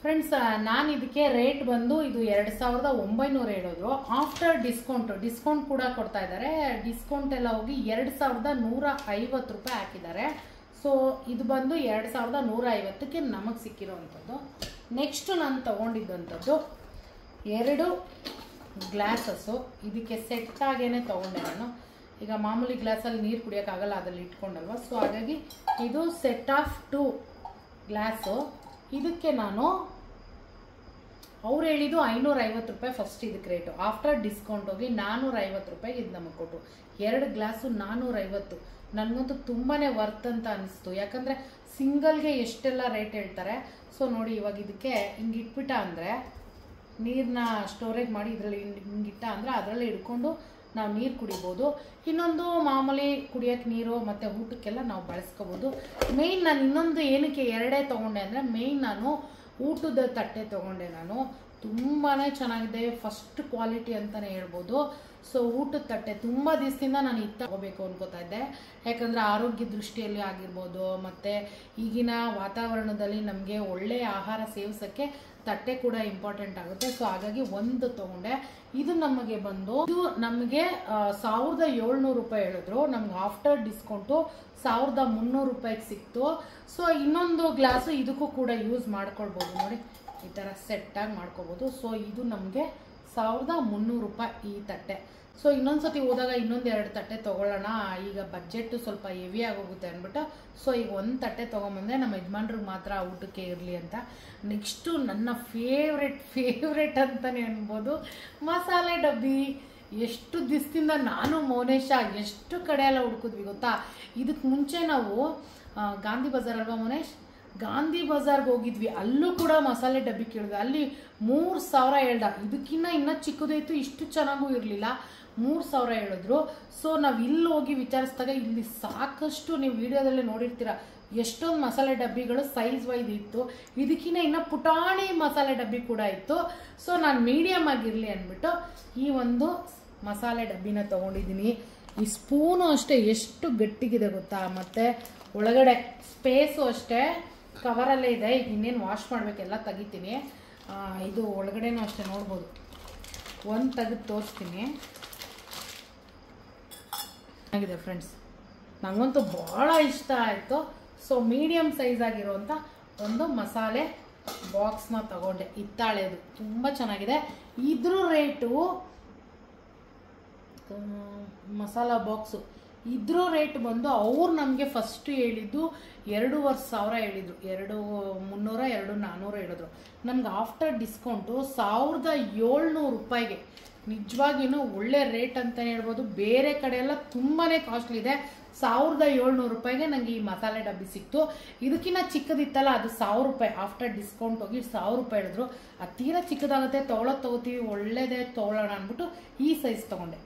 ಫ್ರೆಂಡ್ಸ್, ನಾನು ಇದಕ್ಕೆ ರೇಟ್ ಬಂದು ಇದು 2900 ಹೇಳಿದ್ರು. ಆಫ್ಟರ್ ಡಿಸ್ಕೌಂಟ್ ಕೂಡ ಕೊಡ್ತಾ ಇದ್ದಾರೆ. ಡಿಸ್ಕೌಂಟ್ ಎಲ್ಲ ಹೋಗಿ 2150 ರೂಪಾಯಿ ಹಾಕಿದ್ದಾರೆ. ಸೊ ಇದು ಬಂದು 2150ಕ್ಕೆ ನಮಗೆ ಸಿಕ್ಕಿರೋವಂಥದ್ದು. ನೆಕ್ಸ್ಟ್ ನಾನು ತಗೊಂಡಿದ್ದಂಥದ್ದು 2 ಗ್ಲಾಸಸ್ಸು. ಇದಕ್ಕೆ ಸೆಟ್ ಆಗೇನೆ ತಗೊಂಡೆ ನಾನು. ಈಗ ಮಾಮೂಲಿ ಗ್ಲಾಸಲ್ಲಿ ನೀರು ಕುಡಿಯೋಕ್ಕಾಗಲ್ಲ, ಅದ್ರಲ್ಲಿ ಇಟ್ಕೊಂಡಲ್ವ. ಸೊ ಹಾಗಾಗಿ ಇದು ಸೆಟ್ ಆಫ್ 2 ಗ್ಲಾಸು. ಇದಕ್ಕೆ ನಾನು ಅವ್ರು ಹೇಳಿದ್ದು 550 ರೂಪಾಯಿ ಫಸ್ಟ್ ಇದಕ್ಕೆ ರೇಟು. ಆಫ್ಟರ್ ಡಿಸ್ಕೌಂಟ್ ಹೋಗಿ 450 ರೂಪಾಯಿಗೆ ಇದು ನಮಗೆ ಕೊಟ್ಟರು. 2 ಗ್ಲಾಸು 450. ನನಗಂತೂ ತುಂಬಾ ವರ್ತ್ ಅಂತ ಅನಿಸ್ತು. ಯಾಕಂದರೆ ಸಿಂಗಲ್ಗೆ ಎಷ್ಟೆಲ್ಲ ರೇಟ್ ಹೇಳ್ತಾರೆ. ಸೊ ನೋಡಿ, ಇವಾಗ ಇದಕ್ಕೆ ಹಿಂಗೆ ಇಟ್ಬಿಟ್ಟ ಅಂದರೆ ನೀರನ್ನ ಸ್ಟೋರೇಜ್ ಮಾಡಿ ಇದರಲ್ಲಿ ಹಿಂಗಿಟ್ಟ ಅಂದರೆ ಅದರಲ್ಲೇ ಇಟ್ಕೊಂಡು ನಾವು ನೀರು ಕುಡಿಬೋದು. ಇನ್ನೊಂದು ಮಾಮೂಲಿ ಕುಡಿಯೋಕ್ಕೆ ನೀರು ಮತ್ತು ಊಟಕ್ಕೆಲ್ಲ ನಾವು ಬಳಸ್ಕೋಬೋದು. ಮೇಯ್ನ್ ನಾನು ಇನ್ನೊಂದು ಏನಕ್ಕೆ 2 ತೊಗೊಂಡೆ ಅಂದರೆ, ಮೇಯ್ನ್ ನಾನು ಊಟದ ತಟ್ಟೆ ತೊಗೊಂಡೆ ನಾನು. ತುಂಬಾ ಚೆನ್ನಾಗಿದೆ, ಫಸ್ಟ್ ಕ್ವಾಲಿಟಿ ಅಂತಲೇ ಹೇಳ್ಬೋದು. ಸೊ ಊಟದ ತಟ್ಟೆ ತುಂಬ ದಿವಸದಿಂದ ನಾನು ಇದು ತಗೋಬೇಕು ಅನ್ಕೋತಾ ಇದ್ದೆ. ಯಾಕಂದರೆ ಆರೋಗ್ಯ ದೃಷ್ಟಿಯಲ್ಲಿ ಆಗಿರ್ಬೋದು, ಮತ್ತು ಈಗಿನ ವಾತಾವರಣದಲ್ಲಿ ನಮಗೆ ಒಳ್ಳೆಯ ಆಹಾರ ಸೇವಿಸೋಕ್ಕೆ ತಟ್ಟೆ ಕೂಡ ಇಂಪಾರ್ಟೆಂಟ್ ಆಗುತ್ತೆ. ಸೊ ಹಾಗಾಗಿ ಒಂದು ತಗೊಂಡೆ. ಇದು ನಮಗೆ ಬಂದು ನಮಗೆ 1700 ರೂಪಾಯಿ ಹೇಳಿದ್ರು. ನಮ್ಗೆ ಆಫ್ಟರ್ ಡಿಸ್ಕೌಂಟು 1300 ರೂಪಾಯಿಗೆ ಸಿಕ್ತು. ಸೊ ಇನ್ನೊಂದು ಗ್ಲಾಸು ಇದಕ್ಕೂ ಕೂಡ ಯೂಸ್ ಮಾಡ್ಕೊಳ್ಬೋದು. ನೋಡಿ, ಈ ಥರ ಸೆಟ್ಟಾಗಿ ಮಾಡ್ಕೋಬೋದು. ಸೊ ಇದು ನಮಗೆ 1300 ರೂಪಾಯಿ ಈ ತಟ್ಟೆ. ಸೊ ಇನ್ನೊಂದ್ಸತಿ ಹೋದಾಗ ಇನ್ನೊಂದು 2 ತಟ್ಟೆ ತೊಗೊಳ್ಳೋಣ, ಈಗ ಬಜೆಟ್ ಸ್ವಲ್ಪ ಹೆವಿ ಆಗೋಗುತ್ತೆ ಅಂದ್ಬಿಟ್ಟು ಸೊ ಈಗ ಒಂದು ತಟ್ಟೆ ತೊಗೊಂಬಂದೆ. ನಮ್ಮ ಯಜಮಾನ್ರಿಗೆ ಮಾತ್ರ ಊಟಕ್ಕೆ ಇರಲಿ ಅಂತ. ನೆಕ್ಸ್ಟು ನನ್ನ ಫೇವ್ರೆಟ್ ಅಂತಲೇ ಅನ್ಬೋದು, ಮಸಾಲೆ ಡಬ್ಬಿ. ಎಷ್ಟು ದಿವಸದಿಂದ ನಾನು ಮೌನೇಶ ಎಷ್ಟು ಕಡೆ ಎಲ್ಲ ಹುಡುಕಿದ್ವಿ ಗೊತ್ತಾ. ಇದಕ್ಕೆ ಮುಂಚೆ ನಾವು ಗಾಂಧಿ ಬಜಾರ್ ಅಲ್ವಾ ಮೌನೇಶ್, ಗಾಂಧಿ ಬಜಾರ್ಗೆ ಹೋಗಿದ್ವಿ. ಅಲ್ಲೂ ಕೂಡ ಮಸಾಲೆ ಡಬ್ಬಿ ಕೇಳಿದ್ವಿ. ಅಲ್ಲಿ 3000 ಹೇಳ್ದ. ಇದಕ್ಕಿನ್ನ ಇನ್ನೂ ಚಿಕ್ಕದಾಯಿತು, ಇಷ್ಟು ಚೆನ್ನಾಗೂ ಇರಲಿಲ್ಲ. 3000 ಹೇಳಿದ್ರು. ಸೊ ನಾವು ಇಲ್ಲಿ ಹೋಗಿ ವಿಚಾರಿಸಿದಾಗ ಇಲ್ಲಿ ಸಾಕಷ್ಟು, ನೀವು ವಿಡಿಯೋದಲ್ಲೇ ನೋಡಿರ್ತೀರ, ಎಷ್ಟೊಂದು ಮಸಾಲೆ ಡಬ್ಬಿಗಳು ಸೈಜ್ ವೈಸ್ ಇತ್ತು. ಇದಕ್ಕಿಂತ ಇನ್ನೂ ಪುಟಾಣಿ ಮಸಾಲೆ ಡಬ್ಬಿ ಕೂಡ ಇತ್ತು. ಸೊ ನಾನು ಮೀಡಿಯಮ್ ಆಗಿರಲಿ ಅಂದ್ಬಿಟ್ಟು ಈ ಒಂದು ಮಸಾಲೆ ಡಬ್ಬಿನ ತೊಗೊಂಡಿದ್ದೀನಿ. ಈ ಸ್ಪೂನು ಅಷ್ಟೇ ಎಷ್ಟು ಗಟ್ಟಿಗಿದೆ ಗೊತ್ತಾ. ಮತ್ತು ಒಳಗಡೆ ಸ್ಪೇಸು ಅಷ್ಟೇ ಕವರಲ್ಲೇ ಇದೆ. ಈಗ ಇನ್ನೇನು ವಾಶ್ ಮಾಡಬೇಕೆಲ್ಲ ತೆಗಿತೀನಿ. ಇದು ಒಳಗಡೆನೂ ಅಷ್ಟೇ ನೋಡ್ಬೋದು. ಒಂದು ತೆಗೆದು ತೋರಿಸ್ತೀನಿ. ಆಗಿದೆ ಫ್ರೆಂಡ್ಸ್, ನನಗಂತೂ ಭಾಳ ಇಷ್ಟ ಆಯಿತು. ಸೊ ಮೀಡಿಯಮ್ ಸೈಜ್ ಆಗಿರುವಂಥ ಒಂದು ಮಸಾಲೆ ಬಾಕ್ಸ್ನ ತಗೊಂಡೆ, ಹಿತ್ತಾಳೆದು. ತುಂಬ ಚೆನ್ನಾಗಿದೆ. ಇದ್ರ ರೇಟು ಮಸಾಲ ಬಾಕ್ಸು ಇದ್ರ ರೇಟ್ ಬಂದು ಅವ್ರು ನಮಗೆ ಫಸ್ಟ್ ಹೇಳಿದ್ದು 2500 ಹೇಳಿದ್ರು. 2300 2400 ಹೇಳಿದ್ರು. ನಮ್ಗೆ ಆಫ್ಟರ್ ಡಿಸ್ಕೌಂಟು 1700 ರೂಪಾಯಿಗೆ ನಿಜವಾಗಿನೂ ಒಳ್ಳೆ ರೇಟ್ ಅಂತಲೇ ಹೇಳ್ಬೋದು. ಬೇರೆ ಕಡೆ ಎಲ್ಲ ತುಂಬಾ ಕಾಸ್ಟ್ಲಿ ಇದೆ. 1700 ರೂಪಾಯಿಗೆ ನನಗೆ ಈ ಮಸಾಲೆ ಡಬ್ಬಿ ಸಿಕ್ತು. ಇದಕ್ಕಿಂತ ಚಿಕ್ಕದಿತ್ತಲ್ಲ, ಅದು 1000 ರೂಪಾಯಿ. ಆಫ್ಟರ್ ಡಿಸ್ಕೌಂಟ್ ಹೋಗಿ 1000 ರೂಪಾಯಿ ಹೇಳಿದ್ರು. ಅದು ತೀರಾ ಚಿಕ್ಕದಾಗುತ್ತೆ, ತೊಗೊಳ್ತೀವಿ, ಒಳ್ಳೇದೇ ತೊಗೊಳ್ಳೋಣ ಅಂದ್ಬಿಟ್ಟು ಈ ಸೈಜ್ ತೊಗೊಂಡೆ.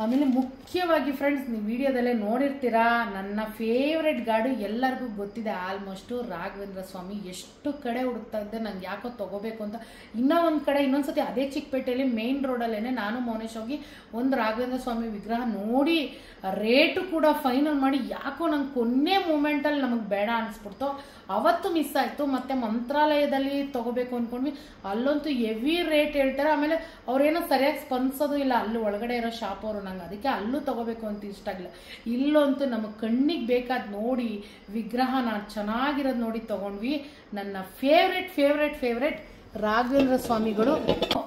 ಆಮೇಲೆ ಮುಖ್ಯವಾಗಿ ಫ್ರೆಂಡ್ಸ್, ನೀವು ವಿಡಿಯೋದಲ್ಲೇ ನೋಡಿರ್ತೀರಾ, ನನ್ನ ಫೇವ್ರೆಟ್ ಗಾಡು ಎಲ್ಲರಿಗೂ ಗೊತ್ತಿದೆ ಆಲ್ಮೋಸ್ಟು, ರಾಘವೇಂದ್ರ ಸ್ವಾಮಿ. ಎಷ್ಟು ಕಡೆ ಹುಡುಕ್ತಾ ಇದ್ದೆ, ನಂಗೆ ಯಾಕೋ ತೊಗೋಬೇಕು ಅಂತ. ಇನ್ನೊಂದು ಕಡೆ ಇನ್ನೊಂದ್ಸತಿ ಅದೇ ಚಿಕ್ಕಪೇಟೆಯಲ್ಲಿ ಮೇನ್ ರೋಡಲ್ಲೇ ನಾನು ಮೌನೇಶ್ ಹೋಗಿ ಒಂದು ರಾಘವೇಂದ್ರ ಸ್ವಾಮಿ ವಿಗ್ರಹ ನೋಡಿ ರೇಟು ಕೂಡ ಫೈನಲ್ ಮಾಡಿ, ಯಾಕೋ ನಂಗೆ ಕೊನೆ ಮೂಮೆಂಟಲ್ಲಿ ನಮಗೆ ಬೇಡ ಅನಿಸ್ಬಿಡ್ತು. ಅವತ್ತು ಮಿಸ್ ಆಯಿತು. ಮತ್ತು ಮಂತ್ರಾಲಯದಲ್ಲಿ ತೊಗೋಬೇಕು ಅಂದ್ಕೊಂಡ್ವಿ, ಅಲ್ಲಂತೂ ಹೆವಿ ರೇಟ್ ಹೇಳ್ತಾರೆ. ಆಮೇಲೆ ಅವ್ರೇನೋ ಸರಿಯಾಗಿ ಸ್ಪಂದಿಸೋದು ಇಲ್ಲ ಅಲ್ಲಿ ಒಳಗಡೆ ಇರೋ ಶಾಪ್ ಅವರು. ನಂಗೆ ಅದಕ್ಕೆ ಅಲ್ಲೂ ತೊಗೋಬೇಕು ಅಂತ ಇಷ್ಟ ಆಗಿಲ್ಲ. ಇಲ್ಲಂತೂ ನಮಗೆ ಕಣ್ಣಿಗೆ ಬೇಕಾದ ನೋಡಿ ವಿಗ್ರಹನ ಚೆನ್ನಾಗಿರೋದು ನೋಡಿ ತೊಗೊಂಡ್ವಿ. ನನ್ನ ಫೇವ್ರೆಟ್ ರಾಘವೇಂದ್ರ ಸ್ವಾಮಿಗಳು,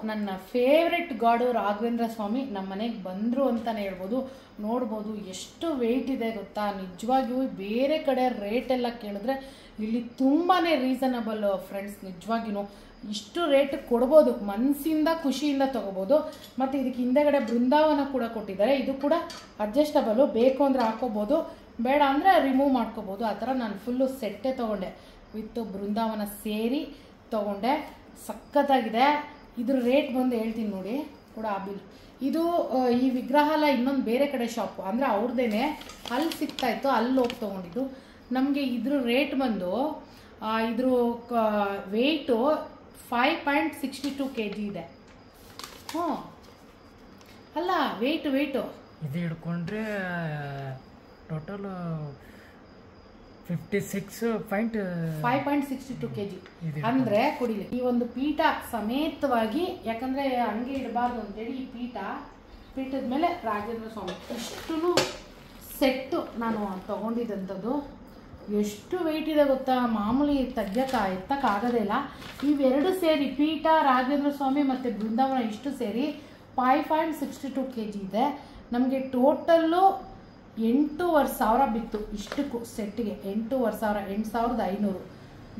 ನನ್ನ ಫೇವ್ರೆಟ್ ಗಾಡು ರಾಘವೇಂದ್ರ ಸ್ವಾಮಿ ನಮ್ಮ ಮನೆಗೆ ಬಂದರು ಅಂತಲೇ ಹೇಳ್ಬೋದು. ನೋಡ್ಬೋದು ಎಷ್ಟು ವೆಯ್ಟ್ ಇದೆ ಗೊತ್ತಾ. ನಿಜವಾಗಿಯೂ ಬೇರೆ ಕಡೆ ರೇಟ್ ಎಲ್ಲ ಕೇಳಿದ್ರೆ ಇಲ್ಲಿ ತುಂಬಾ ರೀಸನಬಲ್ ಫ್ರೆಂಡ್ಸ್. ನಿಜವಾಗಿಯೂ ಇಷ್ಟು ರೇಟ್ ಕೊಡ್ಬೋದು, ಮನಸ್ಸಿಂದ ಖುಷಿಯಿಂದ ತೊಗೋಬೋದು. ಮತ್ತು ಇದಕ್ಕೆ ಹಿಂದೆಗಡೆ ಬೃಂದಾವನ ಕೂಡ ಕೊಟ್ಟಿದ್ದಾರೆ. ಇದು ಕೂಡ ಅಡ್ಜಸ್ಟಬಲು, ಬೇಕು ಅಂದರೆ ಹಾಕೋಬೋದು, ಬೇಡ ಅಂದರೆ ರಿಮೂವ್ ಮಾಡ್ಕೋಬೋದು. ಆ ಥರ ನಾನು ಫುಲ್ಲು ಸೆಟ್ಟೇ ತೊಗೊಂಡೆ, ವಿತ್ ಬೃಂದಾವನ ಸೇರಿ ತೊಗೊಂಡೆ. ಸಖತ್ತಾಗಿದೆ. ಇದ್ರ ರೇಟ್ ಬಂದು ಹೇಳ್ತೀನಿ ನೋಡಿ ಕೂಡ. ಆ ಬಿಲ್ ಇದು ಈ ವಿಗ್ರಹ ಎಲ್ಲ ಇನ್ನೊಂದು ಬೇರೆ ಕಡೆ ಶಾಪು ಅಂದರೆ ಅವ್ರದ್ದೇನೆ, ಅಲ್ಲಿ ಸಿಗ್ತಾಯಿತ್ತು, ಅಲ್ಲಿ ಹೋಗಿ ತೊಗೊಂಡಿದ್ದು. ನಮಗೆ ಇದ್ರ ರೇಟ್ ಬಂದು ಇದ್ರ ವೆಯ್ಟು 5.62 kg ಇದೆ. ಅಲ್ಲ ವೆಯ್ಟು ಇದು ಹಿಡ್ಕೊಂಡ್ರೆ ಟೋಟಲ್ 5.62 kg ಅಂದ್ರೆ ಕುಡಿಲಿ. ಈ ಒಂದು ಪೀಠ ಸಮೇತವಾಗಿ, ಯಾಕಂದ್ರೆ ಹಂಗೆ ಇಡಬಾರ್ದು ಅಂತೇಳಿ ಈ ಪೀಠದ ಮೇಲೆ ರಾಘವೇಂದ್ರ ಸ್ವಾಮಿ ಇಷ್ಟು ಸೆಟ್ಟು ನಾನು ತಗೊಂಡಿದ್ದಂಥದ್ದು. ಎಷ್ಟು ವೆಯ್ಟ್ ಇದೆ ಗೊತ್ತಾ, ಮಾಮೂಲಿ ಎತ್ತಕ್ಕಾಗೋದೇ ಇಲ್ಲ. ಇವೆರಡು ಸೇರಿ ಪೀಠ, ರಾಘವೇಂದ್ರ ಸ್ವಾಮಿ ಮತ್ತು ಬೃಂದಾವನ ಇಷ್ಟು ಸೇರಿ 5.62 kg ಇದೆ. ನಮಗೆ ಟೋಟಲ್ಲು 8,500 ಬಿತ್ತು ಇಷ್ಟಕ್ಕೂ ಸೆಟ್ಟಿಗೆ. 8,500.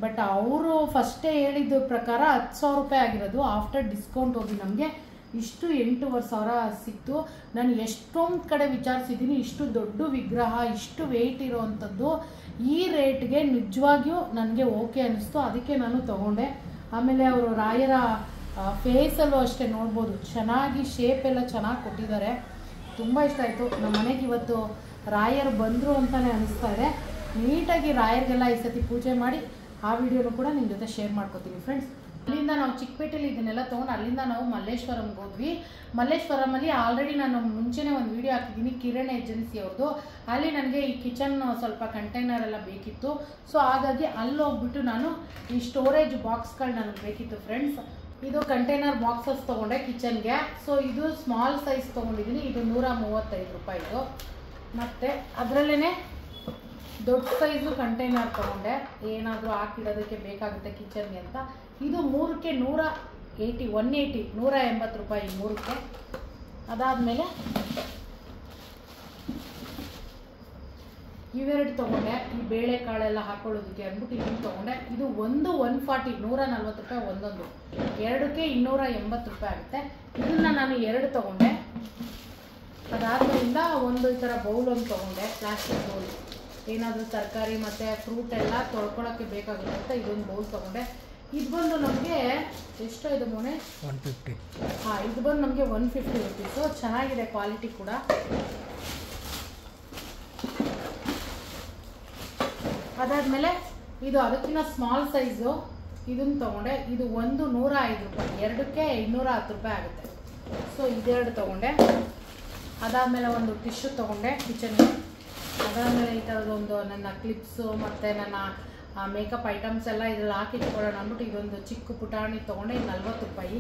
ಬಟ್ ಅವರು ಫಸ್ಟೇ ಹೇಳಿದ ಪ್ರಕಾರ 10,000 ರೂಪಾಯಿ ಆಗಿರೋದು. ಆಫ್ಟರ್ ಡಿಸ್ಕೌಂಟ್ ಹೋಗಿ ನಮಗೆ ಇಷ್ಟು 8,500 ಸಿಕ್ತು. ನಾನು ಎಷ್ಟೊಂದು ಕಡೆ ವಿಚಾರಿಸಿದ್ದೀನಿ, ಇಷ್ಟು ದೊಡ್ಡ ವಿಗ್ರಹ ಇಷ್ಟು ವೆಯ್ಟ್ ಇರೋವಂಥದ್ದು ಈ ರೇಟ್ಗೆ ನಿಜವಾಗಿಯೂ ನನಗೆ ಓಕೆ ಅನ್ನಿಸ್ತು. ಅದಕ್ಕೆ ನಾನು ತೊಗೊಂಡೆ. ಆಮೇಲೆ ಅವರು ರಾಯರ ಫೇಸಲ್ಲೂ ಅಷ್ಟೇ ನೋಡ್ಬೋದು, ಚೆನ್ನಾಗಿ ಶೇಪ್ ಎಲ್ಲ ಚೆನ್ನಾಗಿ ಕೊಟ್ಟಿದ್ದಾರೆ. ತುಂಬ ಇಷ್ಟ ಆಯಿತು. ನಮ್ಮ ಮನೆಗೆ ಇವತ್ತು ರಾಯರು ಬಂದರು ಅಂತಲೇ ಅನಿಸ್ತಾ ಇದೆ. ನೀಟಾಗಿ ರಾಯರಿಗೆಲ್ಲ ಈ ಸತಿ ಪೂಜೆ ಮಾಡಿ ಆ ವಿಡಿಯೋನು ಕೂಡ ನಿಮ್ಮ ಜೊತೆ ಶೇರ್ ಮಾಡ್ಕೋತೀನಿ ಫ್ರೆಂಡ್ಸ್. ಅಲ್ಲಿಂದ ನಾವು ಚಿಕ್ಕಪೇಟೆಯಲ್ಲಿ ಇದನ್ನೆಲ್ಲ ತೊಗೊಂಡು ಅಲ್ಲಿಂದ ನಾವು ಮಲ್ಲೇಶ್ವರಂಗೆ ಹೋದ್ವಿ. ಮಲ್ಲೇಶ್ವರಮಲ್ಲಿ ಆಲ್ರೆಡಿ ನಾನು ಮುಂಚೆನೇ ಒಂದು ವಿಡಿಯೋ ಹಾಕಿದ್ದೀನಿ, ಕಿರಣ್ ಏಜೆನ್ಸಿ ಅವ್ರದ್ದು. ಅಲ್ಲಿ ನನಗೆ ಈ ಕಿಚನ್ ಸ್ವಲ್ಪ ಕಂಟೈನರ್ ಎಲ್ಲ ಬೇಕಿತ್ತು. ಸೊ ಹಾಗಾಗಿ ಅಲ್ಲಿ ಹೋಗ್ಬಿಟ್ಟು ನಾನು ಈ ಸ್ಟೋರೇಜ್ ಬಾಕ್ಸ್ಗಳು ನನಗೆ ಬೇಕಿತ್ತು ಫ್ರೆಂಡ್ಸ್. ಇದು ಕಂಟೈನರ್ ಬಾಕ್ಸಸ್ ತೊಗೊಂಡೆ ಕಿಚನ್ಗೆ. ಸೊ ಇದು ಸ್ಮಾಲ್ ಸೈಜ್ ತೊಗೊಂಡಿದ್ದೀನಿ. ಇದು 135 ರೂಪಾಯಿದು. ಮತ್ತು ಅದರಲ್ಲೇ ದೊಡ್ಡ ಸೈಜು ಕಂಟೈನರ್ ತೊಗೊಂಡೆ, ಏನಾದರೂ ಹಾಕಿಡೋದಕ್ಕೆ ಬೇಕಾಗುತ್ತೆ ಕಿಚನ್ಗೆ ಅಂತ. ಇದು 3ಕ್ಕೆ 180 ರೂಪಾಯಿ 3ಕ್ಕೆ. ಅದಾದಮೇಲೆ ಇವೆರಡು ತೊಗೊಂಡೆ, ಈ ಬೇಳೆಕಾಳೆಲ್ಲ ಹಾಕೊಳ್ಳೋದಕ್ಕೆ ಅಂದ್ಬಿಟ್ಟು ಇದನ್ನು ತೊಗೊಂಡೆ. ಇದು 140 ರೂಪಾಯಿ ಒಂದೊಂದು, ಎರಡಕ್ಕೆ 280 ರೂಪಾಯಿ ಆಗುತ್ತೆ. ಇದನ್ನು ನಾನು 2 ತೊಗೊಂಡೆ. ಅದಾದ್ಮೇಲಿಂದ ಒಂದು ಈ ಥರ ಬೌಲ್ ಒಂದು ತೊಗೊಂಡೆ, ಪ್ಲಾಸ್ಟಿಕ್ ಬೌಲ್. ಏನಾದರೂ ತರಕಾರಿ ಮತ್ತು ಫ್ರೂಟ್ ಎಲ್ಲ ತೊಳ್ಕೊಳ್ಳೋಕ್ಕೆ ಬೇಕಾಗುತ್ತೆ ಅಂತ ಇದೊಂದು ಬೌಲ್ ತೊಗೊಂಡೆ. ಇದು ಬಂದು ನಮಗೆ ಎಷ್ಟೋ ಇದು ಮೊನ್ನೆ 150. ಹಾಂ, ಇದು ಬಂದು ನಮಗೆ 150 ರೂಪೀಸು. ಚೆನ್ನಾಗಿದೆ ಕ್ವಾಲಿಟಿ ಕೂಡ. ಅದಾದಮೇಲೆ ಇದು ಅದಕ್ಕಿಂತ ಸ್ಮಾಲ್ ಸೈಜು ಇದನ್ನು ತೊಗೊಂಡೆ. ಇದು 105 ರೂಪಾಯಿ, ಎರಡಕ್ಕೆ 210 ರೂಪಾಯಿ ಆಗುತ್ತೆ. ಸೊ ಇದೆರಡು ತೊಗೊಂಡೆ. ಅದಾದಮೇಲೆ ಒಂದು ಟಿಶ್ಯೂ ತೊಗೊಂಡೆ ಕಿಚನ್ಗೆ. ಅದಾದಮೇಲೆ ಈ ಥರದೊಂದು ನನ್ನ ಕ್ಲಿಪ್ಸು ಮತ್ತು ನನ್ನ ಮೇಕಪ್ ಐಟಮ್ಸ್ ಎಲ್ಲ ಇದ್ರಲ್ಲಿ ಹಾಕಿಟ್ಕೊಳ್ಳೋಣ ಅಂದ್ಬಿಟ್ಟು ಇದೊಂದು ಚಿಕ್ಕ ಪುಟಾಣಿ ತೊಗೊಂಡೆ. 40 ರೂಪಾಯಿ.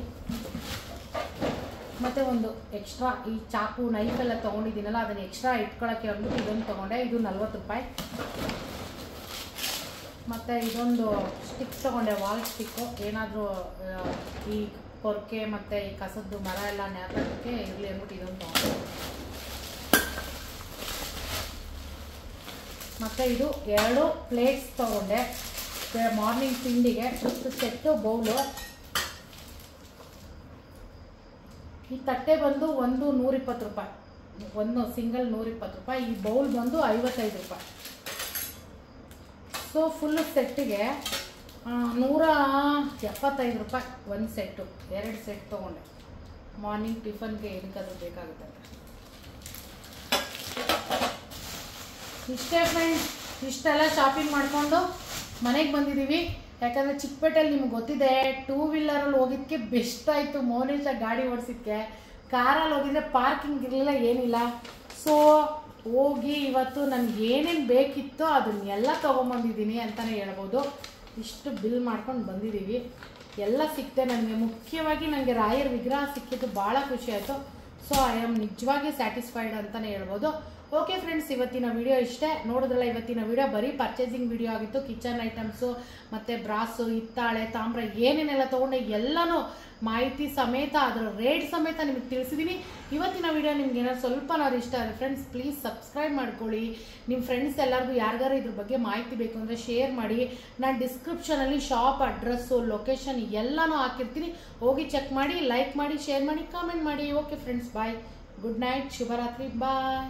ಮತ್ತು ಒಂದು ಎಕ್ಸ್ಟ್ರಾ ಈ ಚಾಕು ನೈಫೆಲ್ಲ ತೊಗೊಂಡಿದ್ದೀನಲ್ಲ, ಅದನ್ನು ಎಕ್ಸ್ಟ್ರಾ ಇಟ್ಕೊಳ್ಳೋಕ್ಕೆ ಅಂದ್ಬಿಟ್ಟು ಇದೊಂದು ತೊಗೊಂಡೆ. ಇದು 40 ರೂಪಾಯಿ. ಮತ್ತು ಇದೊಂದು ಸ್ಟಿಕ್ ತೊಗೊಂಡೆ, ವಾಲ್ ಸ್ಟಿಕ್ಕು. ಏನಾದರೂ ಈ ಪೊರ್ಕೆ ಮತ್ತು ಈ ಕಸದ್ದು ಮರ ಎಲ್ಲ ನ್ಯಾಪಕ್ಕೆ ಇರಲಿ ಅಂದ್ಬಿಟ್ಟು ಇದೊಂದು ತೊಗೊಂಡೆ. ಮತ್ತು ಇದು 2 ಪ್ಲೇಟ್ಸ್ ತೊಗೊಂಡೆ ಮಾರ್ನಿಂಗ್ ತಿಂಡಿಗೆ. ಇಷ್ಟು ಸೆಟ್ಟು ಬೌಲು. ಈ ತಟ್ಟೆ ಬಂದು ಒಂದು 120 ರೂಪಾಯಿ, ಒಂದು ಸಿಂಗಲ್ 120 ರೂಪಾಯಿ. ಈ ಬೌಲ್ ಬಂದು 55 ರೂಪಾಯಿ. ಸೊ ಫುಲ್ ಸೆಟ್ಟಿಗೆ 175 ರೂಪಾಯಿ ಒಂದು ಸೆಟ್ಟು. 2 ಸೆಟ್ ತೊಗೊಂಡೆ ಮಾರ್ನಿಂಗ್ ಟಿಫನ್ಗೆ ಏನಕ್ಕಾದ್ರೂ ಬೇಕಾಗುತ್ತೆ. ಇಷ್ಟೇ ಫ್ರೆಂಡ್ಸ್, ಇಷ್ಟೆಲ್ಲ ಶಾಪಿಂಗ್ ಮಾಡಿಕೊಂಡು ಮನೆಗೆ ಬಂದಿದ್ದೀವಿ. ಯಾಕಂದರೆ ಚಿಕ್ಕಪೇಟೆಯಲ್ಲಿ ನಿಮ್ಗೆ ಗೊತ್ತಿದೆ, 2 ವೀಲರಲ್ಲಿ ಹೋಗಿದ್ದಕ್ಕೆ ಬೆಸ್ಟ್ ಆಯಿತು. ಮೌನೇಶ ಗಾಡಿ ಓಡಿಸಿದ್ದಕ್ಕೆ. ಕಾರಲ್ಲಿ ಹೋಗಿದ್ರೆ ಪಾರ್ಕಿಂಗ್ ಇರಲಿಲ್ಲ, ಏನಿಲ್ಲ. ಸೊ ಹೋಗಿ ಇವತ್ತು ನನಗೆ ಏನೇನು ಬೇಕಿತ್ತೋ ಅದನ್ನೆಲ್ಲ ತೊಗೊಂಬಂದಿದ್ದೀನಿ ಅಂತಲೇ ಹೇಳ್ಬೋದು. ಇಷ್ಟು ಬಿಲ್ ಮಾಡ್ಕೊಂಡು ಬಂದಿದ್ದೀವಿ. ಎಲ್ಲ ಸಿಕ್ತೆ ನನಗೆ. ಮುಖ್ಯವಾಗಿ ನನಗೆ ರಾಯರ ವಿಗ್ರಹ ಸಿಕ್ಕಿದ್ದು ಭಾಳ ಖುಷಿ ಆಯಿತು. ಸೊ ಐ ಆಮ್ ನಿಜವಾಗಿ ಸ್ಯಾಟಿಸ್ಫೈಡ್ ಅಂತಲೇ ಹೇಳ್ಬೋದು. ಓಕೆ ಫ್ರೆಂಡ್ಸ್, ಇವತ್ತಿನ ವಿಡಿಯೋ ಇಷ್ಟೇ. ನೋಡಿದ್ರಲ್ಲ, ಇವತ್ತಿನ ವಿಡಿಯೋ ಬರೀ ಪರ್ಚೇಸಿಂಗ್ ವಿಡಿಯೋ ಆಗಿತ್ತು. ಕಿಚನ್ ಐಟಮ್ಸು ಮತ್ತು ಬ್ರಾಸು, ಹಿತ್ತಾಳೆ, ತಾಮ್ರ ಏನೇನೆಲ್ಲ ತೊಗೊಂಡೆ ಎಲ್ಲನೂ ಮಾಹಿತಿ ಸಮೇತ, ಅದರ ರೇಟ್ ಸಮೇತ ನಿಮಗೆ ತಿಳಿಸಿದ್ದೀನಿ. ಇವತ್ತಿನ ವಿಡಿಯೋ ನಿಮ್ಗೆ ಏನಾದ್ರು ಸ್ವಲ್ಪನಾದ್ರು ಇಷ್ಟ ಆದರೆ ಫ್ರೆಂಡ್ಸ್ ಪ್ಲೀಸ್ ಸಬ್ಸ್ಕ್ರೈಬ್ ಮಾಡ್ಕೊಳ್ಳಿ. ನಿಮ್ಮ ಫ್ರೆಂಡ್ಸ್ ಎಲ್ಲರಿಗೂ ಯಾರಿಗಾರು ಇದ್ರ ಬಗ್ಗೆ ಮಾಹಿತಿ ಬೇಕು ಅಂದರೆ ಶೇರ್ ಮಾಡಿ. ನಾನು ಡಿಸ್ಕ್ರಿಪ್ಷನಲ್ಲಿ ಶಾಪ್ ಅಡ್ರೆಸ್ಸು, ಲೊಕೇಶನ್ ಎಲ್ಲನೂ ಹಾಕಿರ್ತೀನಿ. ಹೋಗಿ ಚೆಕ್ ಮಾಡಿ, ಲೈಕ್ ಮಾಡಿ, ಶೇರ್ ಮಾಡಿ, ಕಾಮೆಂಟ್ ಮಾಡಿ. ಓಕೆ ಫ್ರೆಂಡ್ಸ್, ಬಾಯ್, ಗುಡ್ ನೈಟ್, ಶುಭರಾತ್ರಿ, ಬಾಯ್.